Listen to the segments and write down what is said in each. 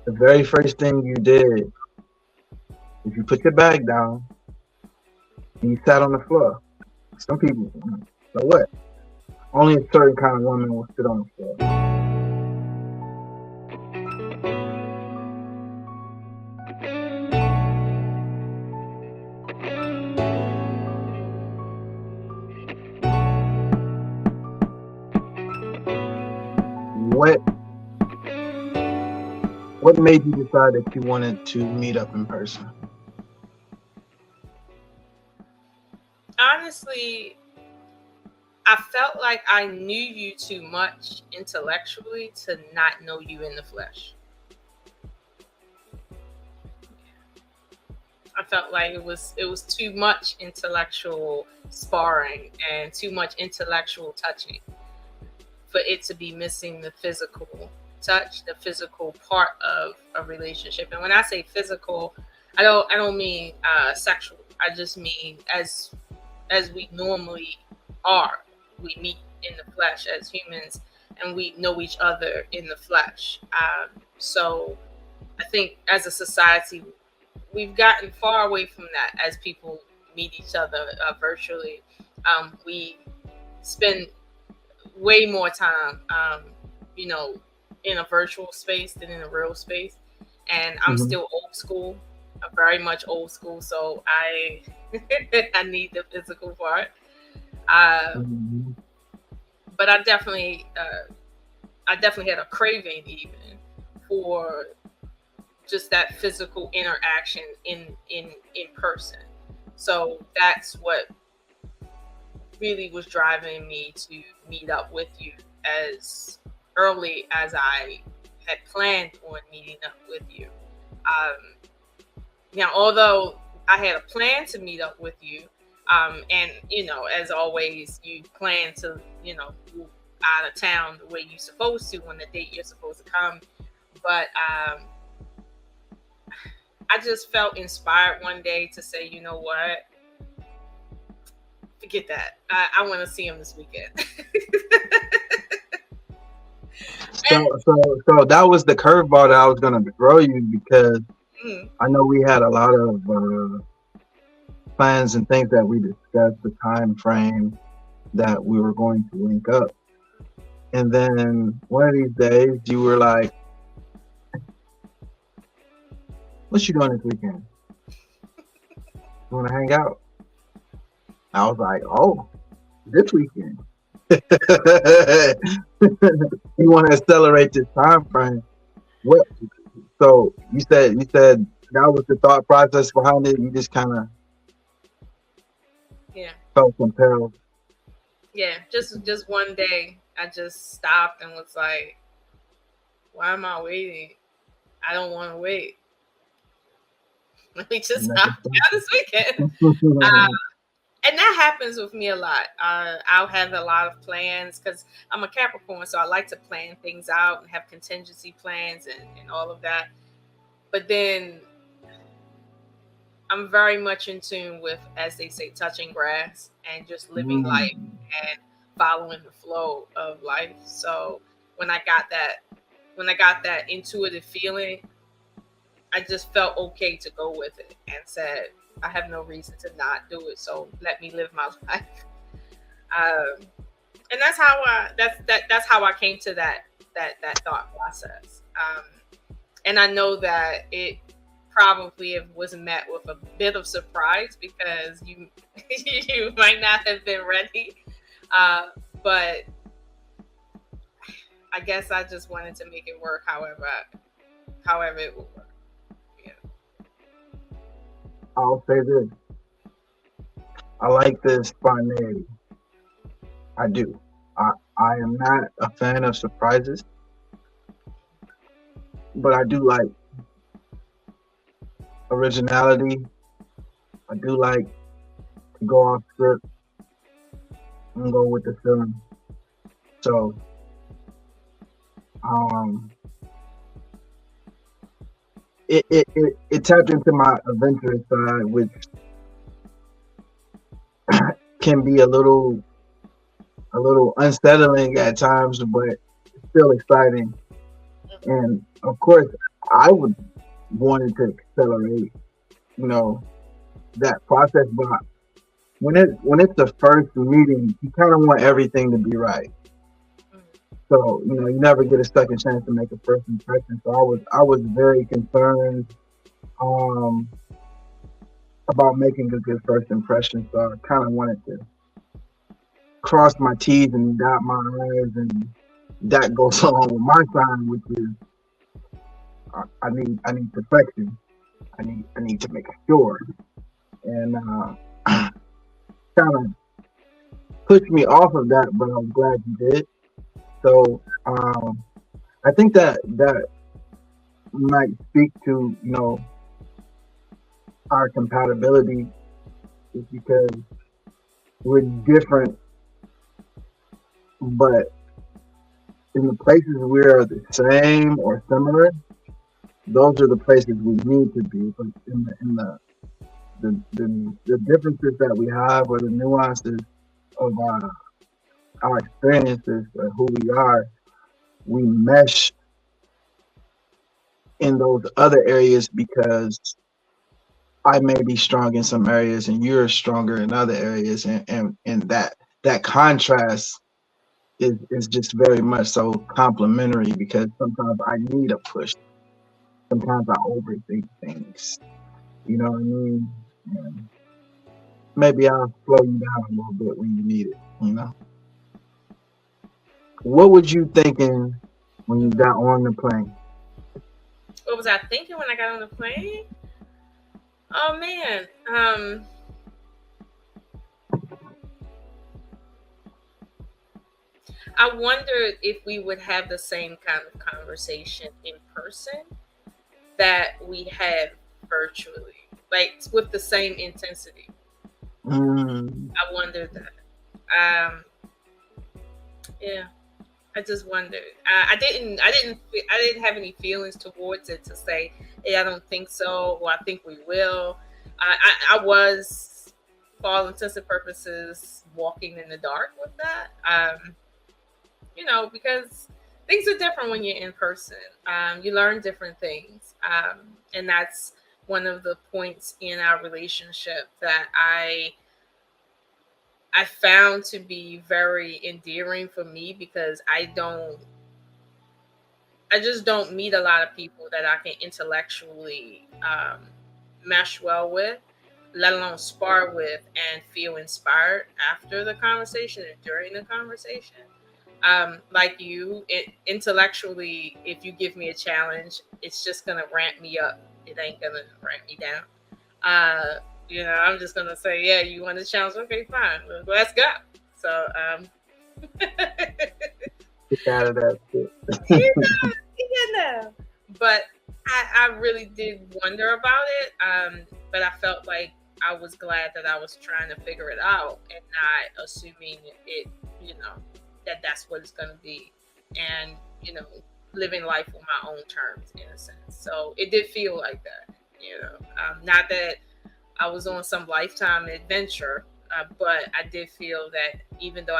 The very first thing you did is you put your bag down and you sat on the floor. Some people, so what? Only a certain kind of woman will sit on the floor. What what made you decide that you wanted to meet up in person? Honestly, I felt like I knew you too much intellectually to not know you in the flesh. I felt like it was too much intellectual sparring and too much intellectual touching for it to be missing the physical touch, the physical part of a relationship. And when I say physical, I don't mean sexual. I just mean as we normally are. We meet in the flesh as humans, and we know each other in the flesh. So I think as a society, we've gotten far away from that as people meet each other virtually. We spend way more time, you know, in a virtual space than in a real space. And I'm Hmm. still old school, very much old school. So I I need the physical part. Uh, Hmm. but I definitely had a craving even for just that physical interaction in person. So that's what really was driving me to meet up with you as early as I had planned on meeting up with you. Um, Now, although I had a plan to meet up with you, and as always, you plan to, move out of town the way you're supposed to on the date you're supposed to come. But I just felt inspired one day to say, you know what, forget that. I want to see him this weekend. So, so that was the curveball that I was gonna throw you because And, I know we had a lot of plans and things that we discussed, the time frame that we were going to link up, and then one of these days you were like, "What you doing this weekend? You want to hang out?" I was like, "Oh, this weekend." You want to accelerate this time frame? What? So you said that was the thought process behind it. You just kind of yeah, felt compelled. yeah. Just one day, I just stopped and was like, why am I waiting? I don't want to wait. Let me just knock out this weekend. Uh, and that happens with me a lot. I'll have a lot of plans because I'm a Capricorn, so I like to plan things out and have contingency plans and all of that. But then I'm very much in tune with, as they say, touching grass and just living life Mm. and following the flow of life. So when I got that, when I got that intuitive feeling, I just felt okay to go with it and said, I have no reason to not do it. So let me live my life. Um, and that's how I came to that thought process. And I know that it probably was met with a bit of surprise because you you might not have been ready. Uh, but I guess I just wanted to make it work however it would work. Yeah. I'll say this: I like the spontaneity. I do. I am not a fan of surprises, but I do like originality. I do like to go off script and go with the feeling. So um, it tapped into my adventurous side, which can be a little unsettling at times, but still exciting. And of course, I would wanted to accelerate, you know, that process. But when it's the first meeting, you kind of want everything to be right. Mm. So you never get a second chance to make a first impression. So I was very concerned um about making a good first impression. So I kind of wanted to cross my T's and dot my I's, and that goes along with my sign, which is I need perfection. I need to make sure, and kind of pushed me off of that. But I'm glad you did. So I think that might speak to our compatibility, is because we're different, but in the places we're the same or similar, those are the places we need to be. But in the differences that we have, or the nuances of our experiences, or who we are, we mesh in those other areas, because I may be strong in some areas and you're stronger in other areas, and that contrast is just very much so complementary, because sometimes I need a push. Sometimes I overthink things. You know what I mean? And maybe I'll slow you down a little bit when you need it. What was you thinking when you got on the plane? What was I thinking when I got on the plane? Oh man, I wondered if we would have the same kind of conversation in person that we had virtually, like with the same intensity. Mm, I wondered that. Um, yeah, I just wondered. I didn't have any feelings towards it to say, "Hey, I don't think so," or "I think we will." I was, for all intents and purposes, walking in the dark with that. Because things are different when you're in person. You learn different things, and that's one of the points in our relationship that I found to be very endearing for me, because I just don't meet a lot of people that I can intellectually mesh well with, let alone spar with and feel inspired after the conversation and during the conversation. Like you, intellectually, if you give me a challenge, it's just gonna ramp me up. It ain't gonna ramp me down. Uh, I'm just gonna say, yeah, you want a challenge? Okay, fine, let's go. So, get out of that shit. know. But I really did wonder about it. But I felt like I was glad that I was trying to figure it out and not assuming it, you know, that's what it's going to be. And, living life on my own terms in a sense. So it did feel like that. Not that I was on some lifetime adventure, but I did feel that even though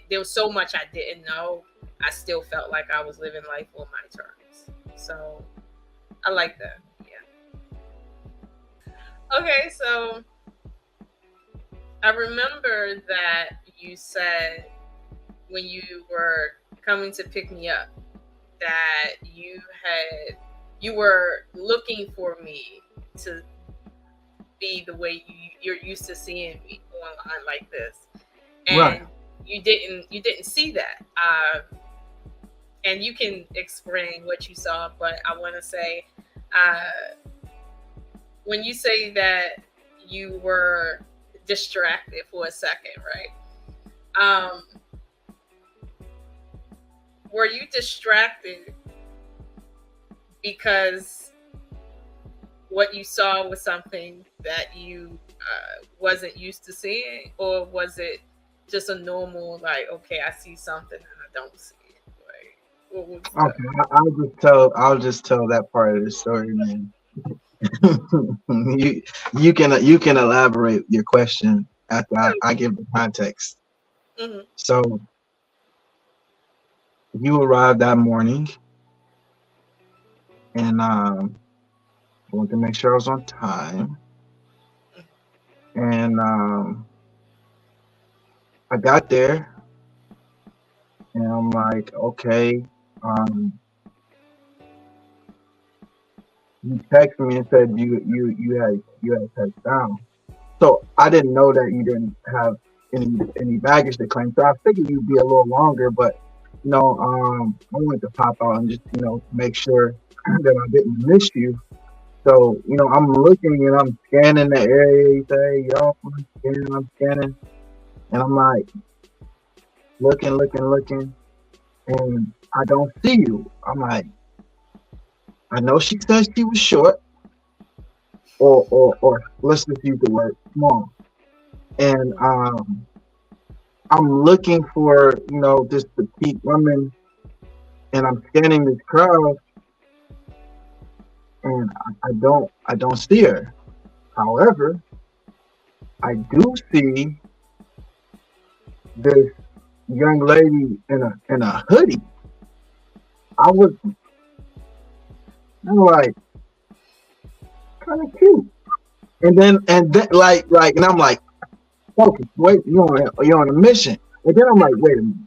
there was so much I didn't know, I still felt like I was living life on my terms. So I like that. Yeah. Okay, so I remember that you said when you were coming to pick me up that you were looking for me to be the way you're used to seeing me online like this, Right. and you didn't see that. And you can explain what you saw, but I want to say, uh, when you say that you were distracted for a second, right? Um, were you distracted because what you saw was something that you wasn't used to seeing, or was it just a normal, like, okay, I see something and I don't see it? Like, what was that? Okay. I'll just tell that part of the story, man. you can elaborate your question after I give the context. Hmm. So you arrived that morning. and I wanted to make sure I was on time. And I got there, and I'm like, okay. Um, you texted me and said you had touchdown. So I didn't know that you didn't have any baggage to claim. So I figured you'd be a little longer, but I wanted to pop out and just make sure that I didn't miss you. So I'm looking and I'm scanning the area. You say, yo, I'm scanning, and I'm like looking, and I don't see you. I'm like, I know she said she was short, or let's just use the word small, and I'm looking for this petite woman, and I'm scanning this crowd, and I don't see her. However, I do see this young lady in a hoodie. I was I'm like kind of cute, and then and I'm like, focus, wait, you're on a mission, and then I'm like, wait a minute,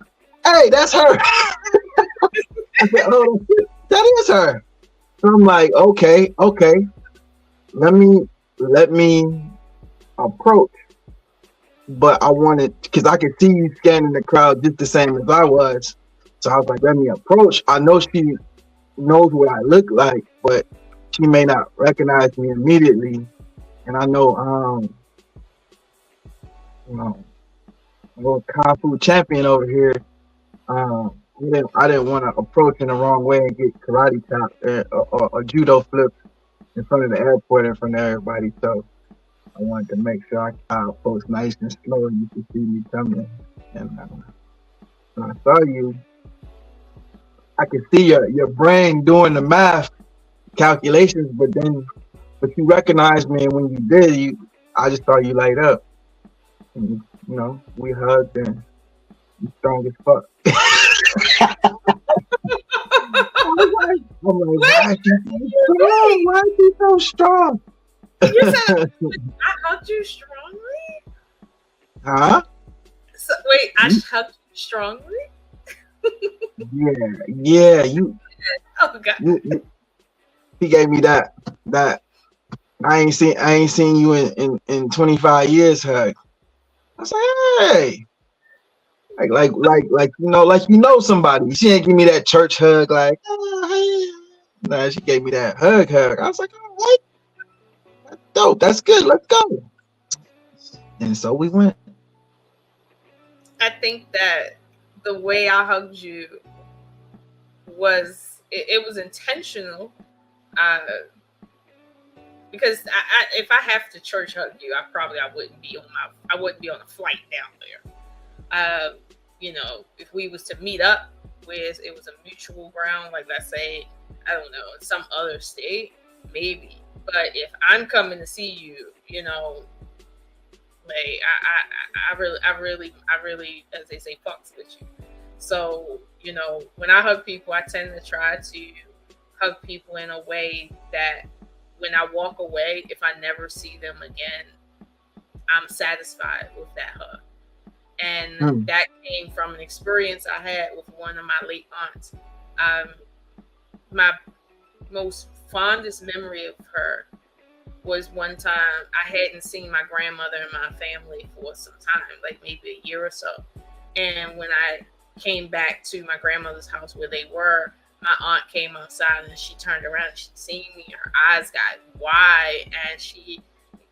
hey, that's her. I said, oh, that is her. So I'm like, okay, let me approach, but I wanted because I could see you scanning the crowd just the same as I was. So I was like, let me approach. I know she knows what I look like, but she may not recognize me immediately. And I know, you know, a little kung fu champion over here. I didn't want to approach in the wrong way and get karate chopped or judo flipped in front of the airport in front of everybody. So I wanted to make sure I approach nice and slow and you could see me coming. And when I saw you, I could see your brain doing the math calculations, but you recognized me, and when you did, I just saw you light up. And, we hugged, and you strong as fuck. I'm like, why is she so strong? Why is she so strong? You said I hugged you strongly? Huh? So, wait, I hugged you strongly? Yeah. Oh God. He gave me that. I ain't seen you in 25 years hug. I was like, hey, like somebody. She didn't give me that church hug, like, oh, hey. Nah, she gave me that hug. I was like, all right, that's dope. That's good. Let's go. And so we went. I think that the way I hugged you it was intentional. Uh, because if I have to church hug you, I wouldn't be on a flight down there. If we was to meet up where it was a mutual ground, like let's say, I don't know, in some other state, maybe. But if I'm coming to see you, like I really, as they say, fucks with you. So, when I hug people, I tend to try to hug people in a way that when I walk away, if I never see them again, I'm satisfied with that hug. And that came from an experience I had with one of my late aunts. My most fondest memory of her was one time I hadn't seen my grandmother and my family for some time, like maybe a year or so. And when I came back to my grandmother's house where they were, my aunt came outside and she turned around and she'd seen me. Her eyes got wide, and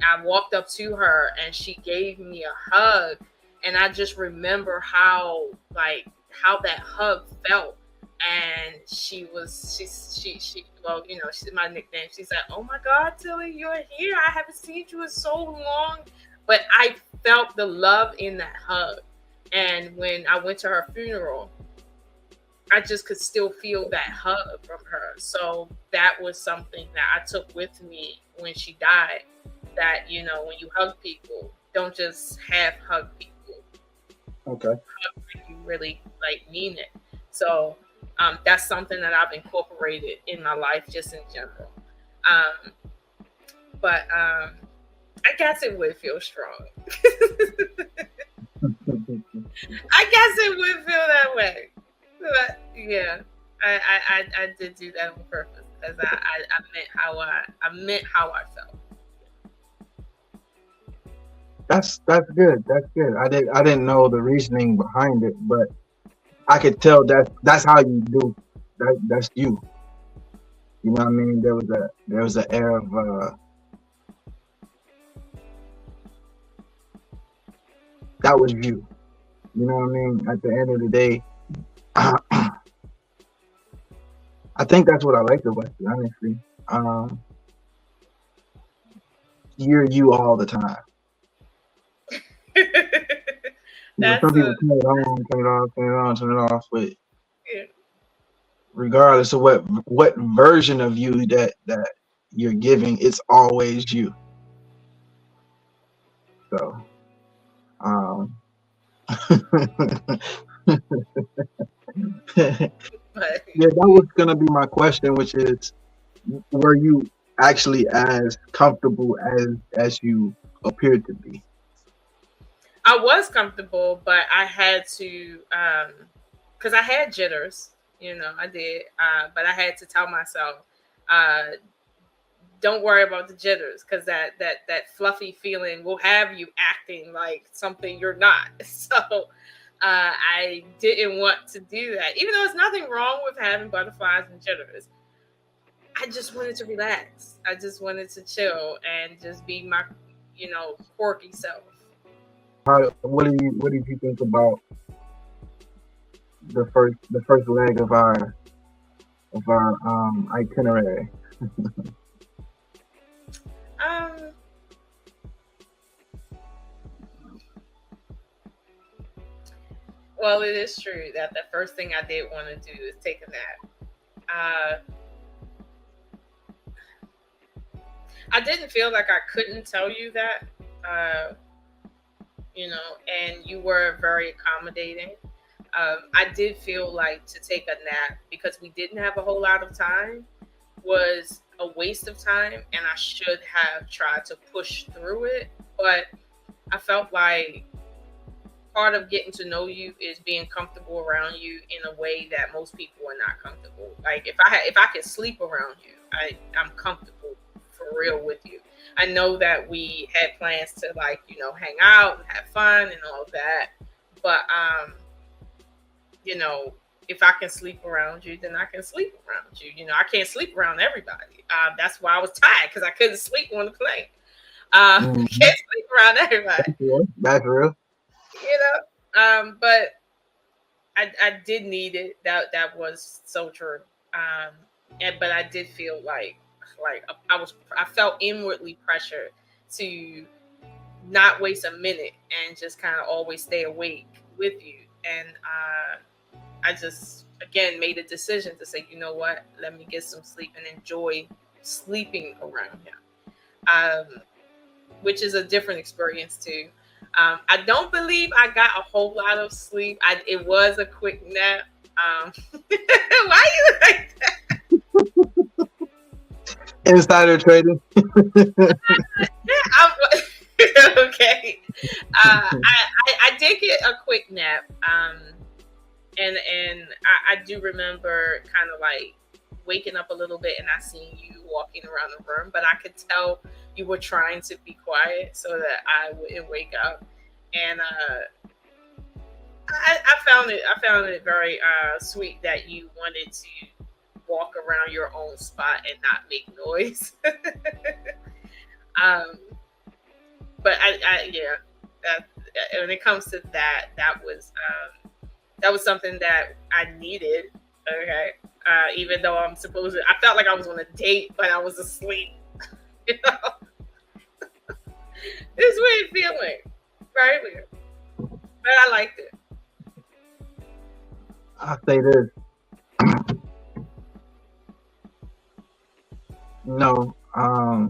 I walked up to her and she gave me a hug. And I just remember how that hug felt. And she well, she's my nickname. She said, "Oh my God, Tilly, you're here. I haven't seen you in so long." But I felt the love in that hug. And when I went to her funeral, I just could still feel that hug from her. So that was something that I took with me when she died. That, when you hug people, don't just hug people. Okay. You really mean it. So That's something that I've incorporated in my life just in general. Um, but I guess it would feel strong. I guess it would feel that way. But yeah, I did do that on purpose because I meant how I felt. That's good. That's good. I didn't know the reasoning behind it, but I could tell that's how you do. That's you. You know what I mean? There was an air of that was you. You know what I mean? At the end of the day, I think that's what I like about you, honestly. Um, you're you all the time. You know, That's some a people turn it on, turn it off, turn it on, turn it off, but yeah. regardless of what version of you that you're giving, it's always you. So, um, yeah, But that was gonna be my question, which is, were you actually as comfortable as you appeared to be? I was comfortable, but I had to because I had jitters. You know, I did, but I had to tell myself, uh, don't worry about the jitters because that fluffy feeling will have you acting like something you're not. So I didn't want to do that, even though there's nothing wrong with having butterflies and jitters. I just wanted to relax. I just wanted to chill and just be my, quirky self. What did you think about the first leg of our itinerary? Um, well, it is true that the first thing I did want to do is take a nap. Uh, I didn't feel like I couldn't tell you that, uh, and you were very accommodating. I did feel like to take a nap because we didn't have a whole lot of time was a waste of time, and I should have tried to push through it. But I felt like part of getting to know you is being comfortable around you in a way that most people are not comfortable. Like if I could sleep around you, I'm comfortable for real with you. I know that we had plans to like hang out and have fun and all of that, but you know if I can sleep around you, then I can sleep around you. I can't sleep around everybody. That's why I was tired because I couldn't sleep on the plane. Mhm. Can't sleep around everybody. That's real. That's real. But I did need it. That was so true. Um, but I did feel like I felt inwardly pressured to not waste a minute and just kind of always stay awake with you. And I just again made a decision to say, you know what, let me get some sleep and enjoy sleeping around him. Which is a different experience too. I don't believe I got a whole lot of sleep. It was a quick nap. Why you like that? Insider trading. I'm, okay. I did get a quick nap. And I do remember kind of like waking up a little bit and I seen you walking around the room, but I could tell you were trying to be quiet so that I wouldn't wake up. And I found it very sweet that you wanted to walk around your own spot and not make noise. um, but I yeah, that when it comes to that, that was something that I needed. Okay. Even though I felt like I was on a date, but I was asleep. You know, it's weird feeling, very weird, but I liked it. I'll say this. No, I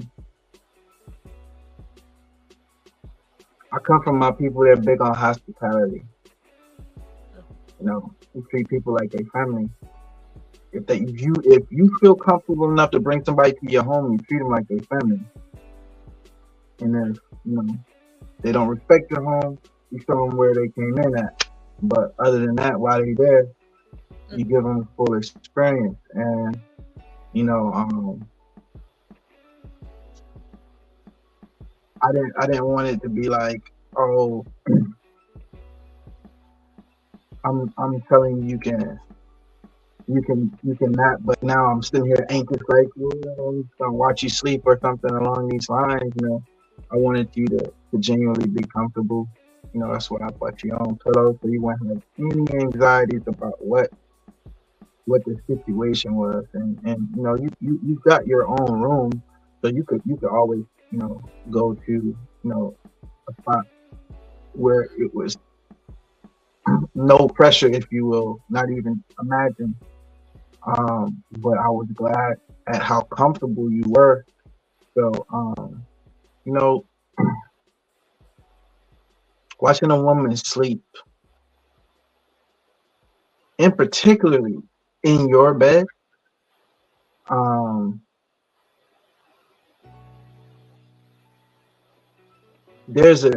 come from my people that are big on hospitality. We treat people like a family. If you feel comfortable enough to bring somebody to your home, you treat them like their family. And if they don't respect your home, you show them where they came in at. But other than that, while they're there, you give them a full experience. And you know, I didn't want it to be like, oh, I'm telling you you can not, but now I'm sitting here anxious like I'm gonna watch you sleep or something along these lines. I wanted you to genuinely be comfortable. That's why I bought your own pillow, so you won't have any anxieties about what the situation was. And you've got your own room, so you could always go to a spot where it was no pressure, if you will, not even imagine. But I was glad at how comfortable you were. So, you know, watching a woman sleep, in particularly in your bed, um, there's a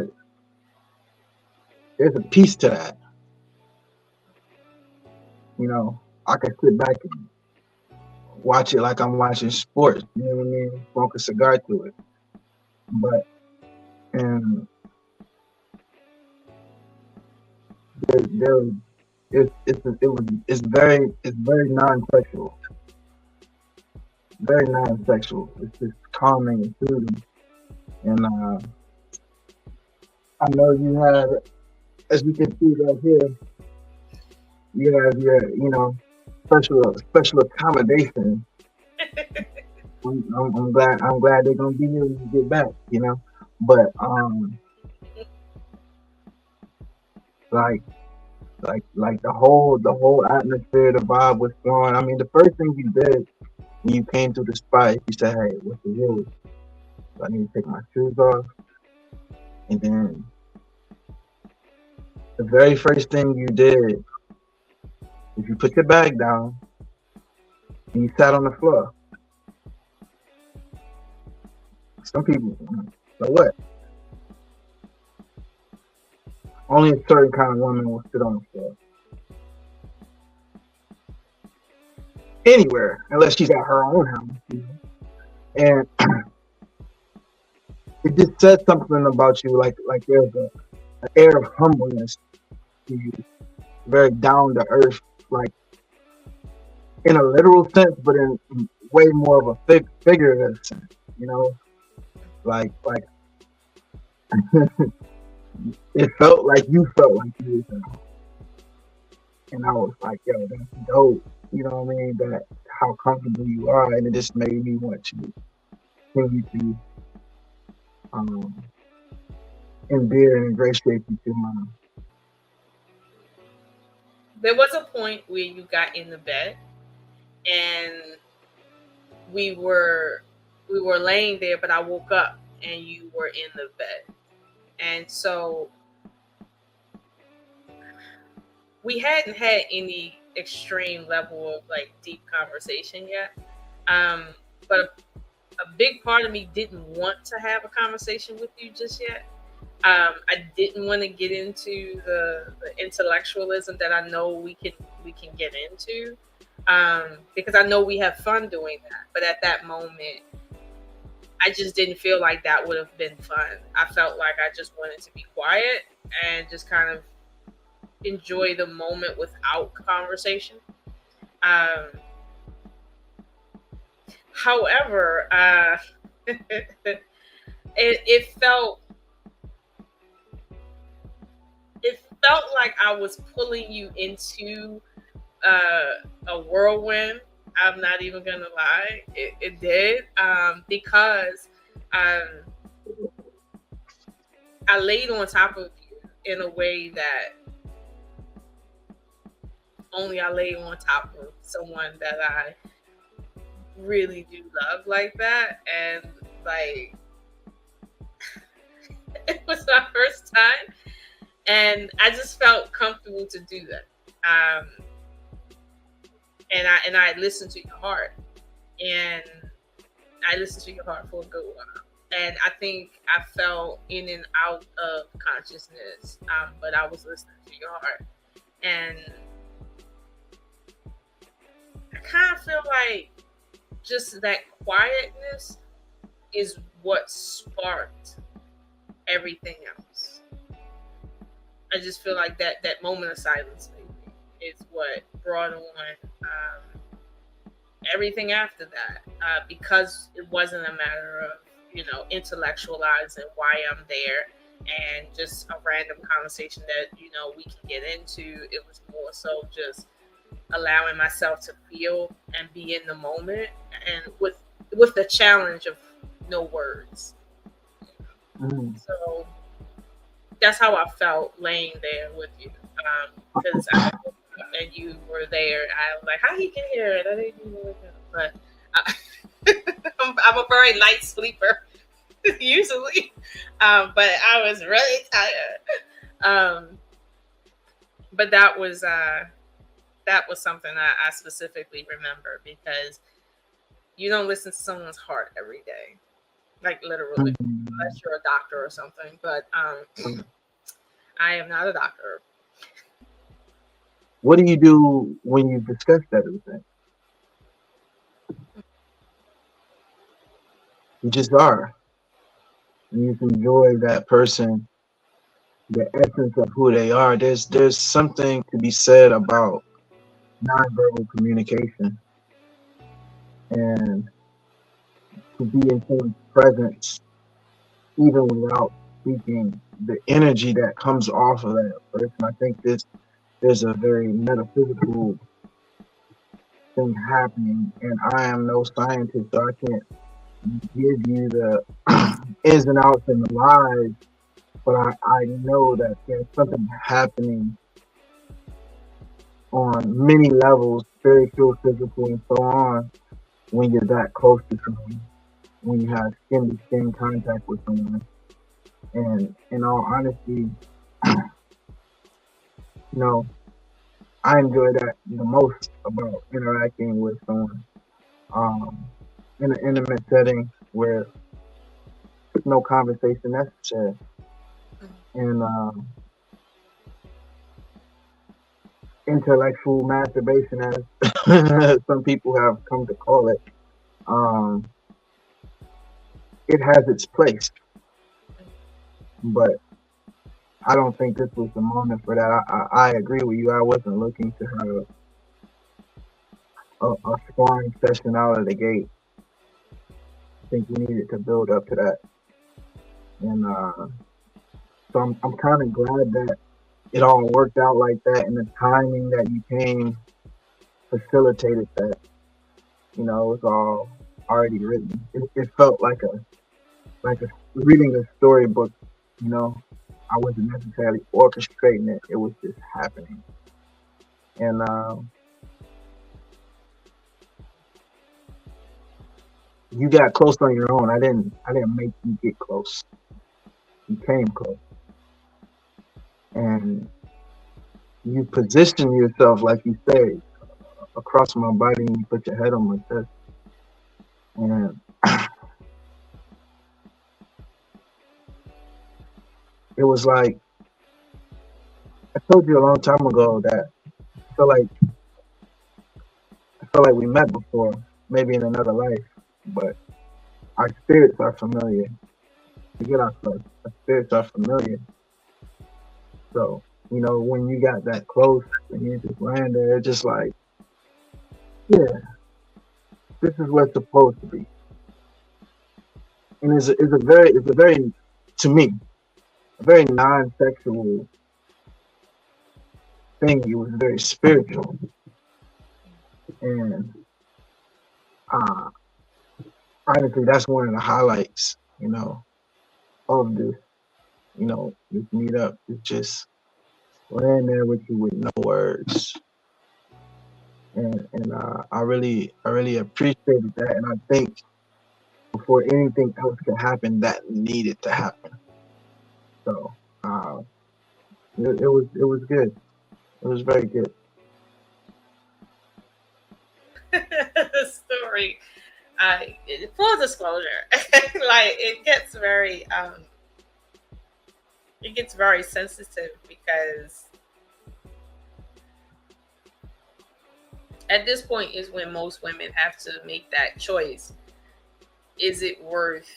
there's a piece to that. I could sit back and watch it like I'm watching sports. You know what I mean? Smoke a cigar to it. But and there it's very non-sexual, very non-sexual. It's just calming and soothing. And I know you have, as you can see right here, you have your special accommodation. I'm glad they're gonna be here when you get back. But like the whole atmosphere, the vibe was going. I mean, the first thing you did when you came to the spot, you said, "Hey, what's the rules? So I need to take my shoes off." And then the very first thing you did is you put your bag down and you sat on the floor. Some people, so what? Only a certain kind of woman will sit on the floor. Anywhere, unless she's at her own house. And it just says something about you, like there's an air of humbleness to you, very down to earth, like in a literal sense, but in way more of a figurative sense. You know, like it felt like you felt like you was at home. And I was like, yo, that's dope. You know what I mean? That how comfortable you are, and it just made me want to continue to um, endear and ingratiate you to my. There was a point where you got in the bed and we were laying there, but I woke up and you were in the bed. And so we hadn't had any extreme level of like deep conversation yet. But a big part of me didn't want to have a conversation with you just yet. I didn't want to get into the intellectualism that I know we can get into, because I know we have fun doing that. But at that moment, I just didn't feel like that would have been fun. I felt like I just wanted to be quiet and just kind of enjoy the moment without conversation. Um, However, it felt like I was pulling you into a whirlwind. I'm not even gonna lie, it did, because um, I laid on top of you in a way that only I lay on top of someone that I really do love like that. And like it was my first time, and I just felt comfortable to do that. And I listened to your heart, and I listened to your heart for a good while. And I think I fell in and out of consciousness, but I was listening to your heart, and I kind of feel like just that quietness is what sparked everything else. I just feel like that moment of silence maybe is what brought on everything after that, because it wasn't a matter of intellectualizing why I'm there and just a random conversation that we can get into. It was more so just allowing myself to feel and be in the moment, and with the challenge of no words. So that's how I felt laying there with you, because I woke up and you were there. I was like, how he get here? I didn't even wake up. But I'm a very light sleeper usually, but I was really tired. But that was something I specifically remember, because you don't listen to someone's heart every day, like literally, unless you're a doctor or something. But I am not a doctor. What do you do when you discuss that everything? You just are. And you just enjoy that person, the essence of who they are. There's something to be said about nonverbal communication, and to be in someone's presence even without speaking, the energy that comes off of that person. I think there's a very metaphysical thing happening, and I am no scientist, so I can't give you the ins and outs and the lies, but I know that there's something happening on many levels, spiritual, physical, and so on, when you're that close to someone, when you have skin to skin contact with someone. And in all honesty, you know, I enjoy that the most about interacting with someone, um, in an intimate setting where there's no conversation necessary. And intellectual masturbation, as some people have come to call it, um, it has its place. But I don't think this was the moment for that. I agree with you. I wasn't looking to have a sparring session out of the gate. I think we needed to build up to that. And so I'm kind of glad that it all worked out like that, and the timing that you came facilitated that. You know, it was all already written. It felt like a reading a storybook. You know, I wasn't necessarily orchestrating it; it was just happening. And you got close on your own. I didn't make you get close. You came close, and you position yourself like you say across my body, and you put your head on my chest. And it was like, I told you a long time ago that I feel like we met before, maybe in another life, but our spirits are familiar. Forget ourselves. Our spirits are familiar. So, when you got that close and you just land there, it's just like, yeah, this is what's supposed to be. And it's a very, to me, a very non-sexual thing. It was very spiritual. And uh, honestly, that's one of the highlights, of this meetup. It's just laying there with you with no words. And I really appreciated that. And I think before anything else could happen, that needed to happen. So uh, it was good. It was very good. story, full disclosure, like it gets very sensitive because at this point is when most women have to make that choice. Is it worth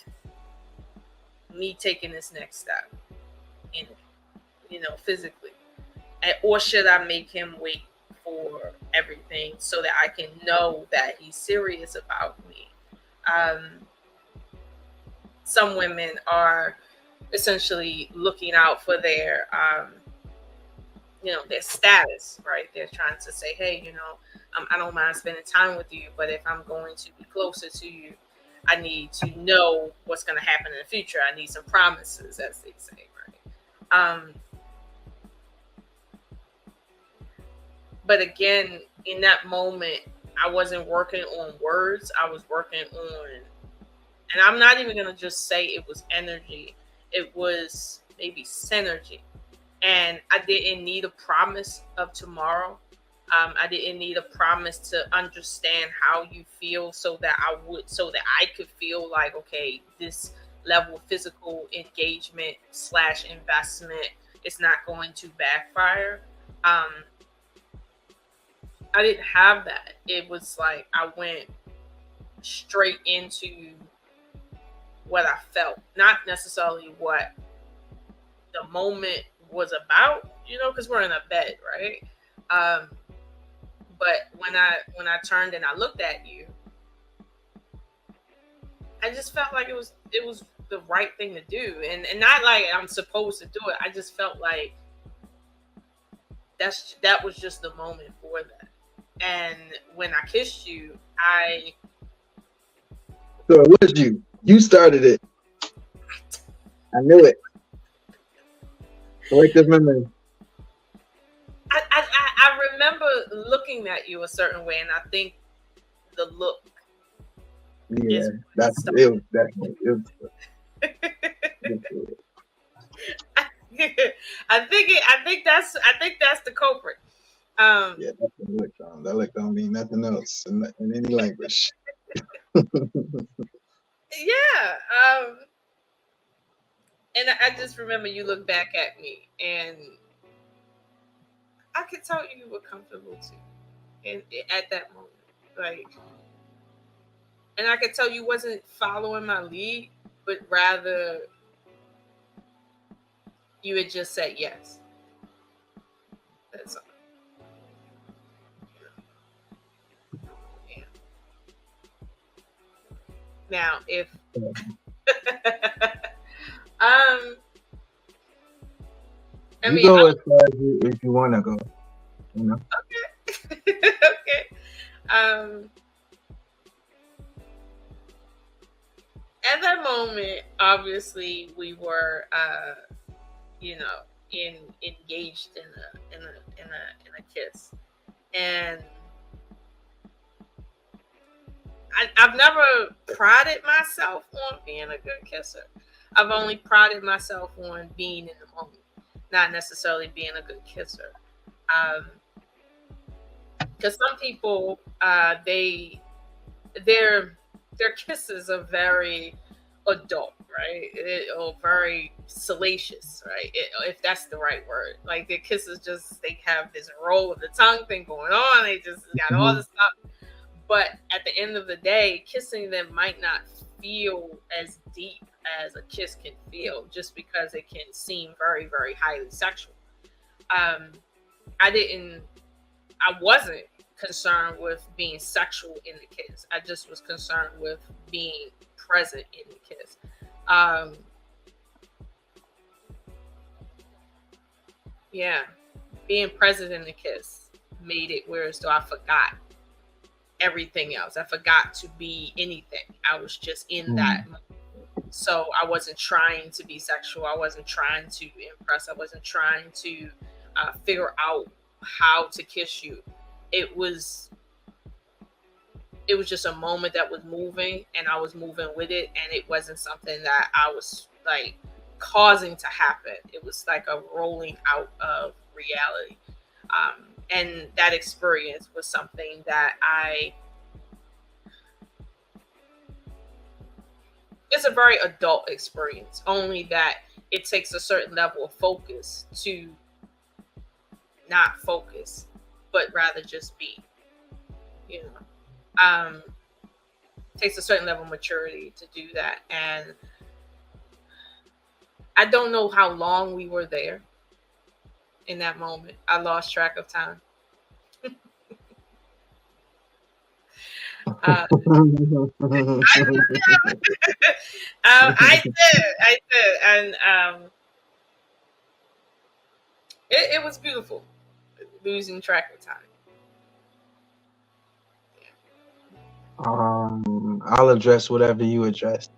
me taking this next step in, physically? Or should I make him wait for everything so that I can know that he's serious about me? Some women are essentially looking out for their their status, right? They're trying to say, hey, I don't mind spending time with you, but if I'm going to be closer to you, I need to know what's going to happen in the future. I need some promises, as they say, right? But again, in that moment, I wasn't working on words. I was working on, and I'm not even going to just say it was energy. It was maybe synergy. And I didn't need a promise of tomorrow. I didn't need a promise to understand how you feel so that I could feel like, okay, this level of physical engagement / investment is not going to backfire. I didn't have that. It was like I went straight into what I felt, not necessarily what the moment was about, because we're in a bed, right? But when I turned and I looked at you, I just felt like it was the right thing to do, and not like I'm supposed to do it. I just felt like that was just the moment for that. And when I kissed you, So it was you. You started it. I knew it. Like this memory. I remember looking at you a certain way, and I think the look. Yeah, that's it. I think that's the culprit. Yeah, that's the lick on. That lick don't mean nothing else in any language. Yeah. And I just remember you looked back at me, and I could tell you were comfortable too. And at that moment, like, and I could tell you wasn't following my lead, but rather you had just said yes. That's all. Yeah. Now, if I you mean, go as far as you want to go. Okay. Okay. At that moment, obviously, we were, engaged in a kiss, and I've never prided myself on being a good kisser. I've only prided myself on being in the moment, not necessarily being a good kisser. Because some people, their kisses are very adult, right? Or very salacious, right? If that's the right word. Like their kisses they have this roll of the tongue thing going on. They just got all the stuff. But at the end of the day, kissing them might not feel as deep as a kiss can feel, just because it can seem very, very highly sexual. I wasn't concerned with being sexual in the kiss. I just was concerned with being present in the kiss. Yeah, being present in the kiss made it where as though I forgot everything else. I forgot to be anything. I was just in that moment. So I wasn't trying to be sexual. I wasn't trying to impress. I wasn't trying to figure out how to kiss you. It was just a moment that was moving, and I was moving with it, and it wasn't something that I was like causing to happen. It was like a rolling out of reality. And that experience was something that I is a very adult experience, only that it takes a certain level of focus to not focus, but rather just be, you know. Takes a certain level of maturity to do that. And I don't know how long we were there in that moment. I lost track of time. I did, and it was beautiful, losing track of time. I'll address whatever you address,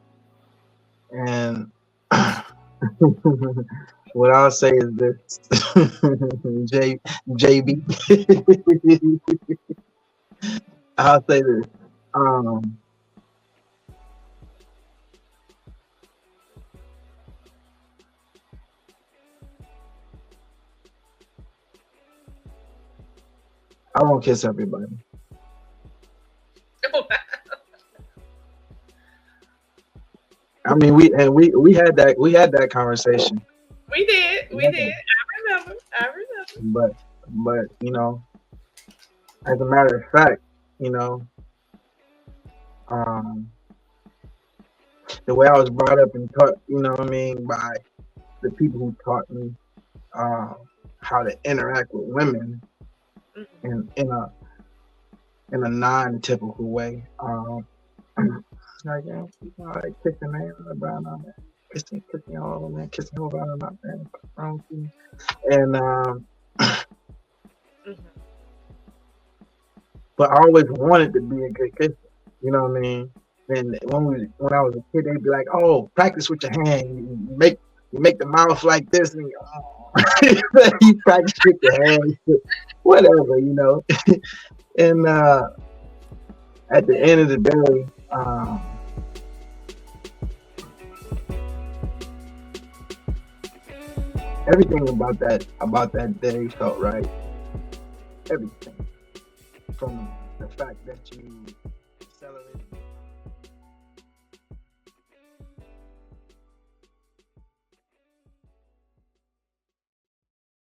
and what I'll say is this, JB. I'll say this. I won't kiss everybody. I mean, we had that conversation. We did. I remember. But you know, as a matter of fact, you know, um, the way I was brought up and taught, you know what I mean, by the people who taught me how to interact with women in a non-typical way. Like, you know, like kissing man on the brown on that, kissing all over man, kissing all around my man, and but I always wanted to be a good kisser. You know what I mean? And when I was a kid, they'd be like, "Oh, practice with your hand. You make the mouth like this, and you practice with your hand, whatever, you know." And at the end of the day, everything about that day felt right. Everything, from the fact that you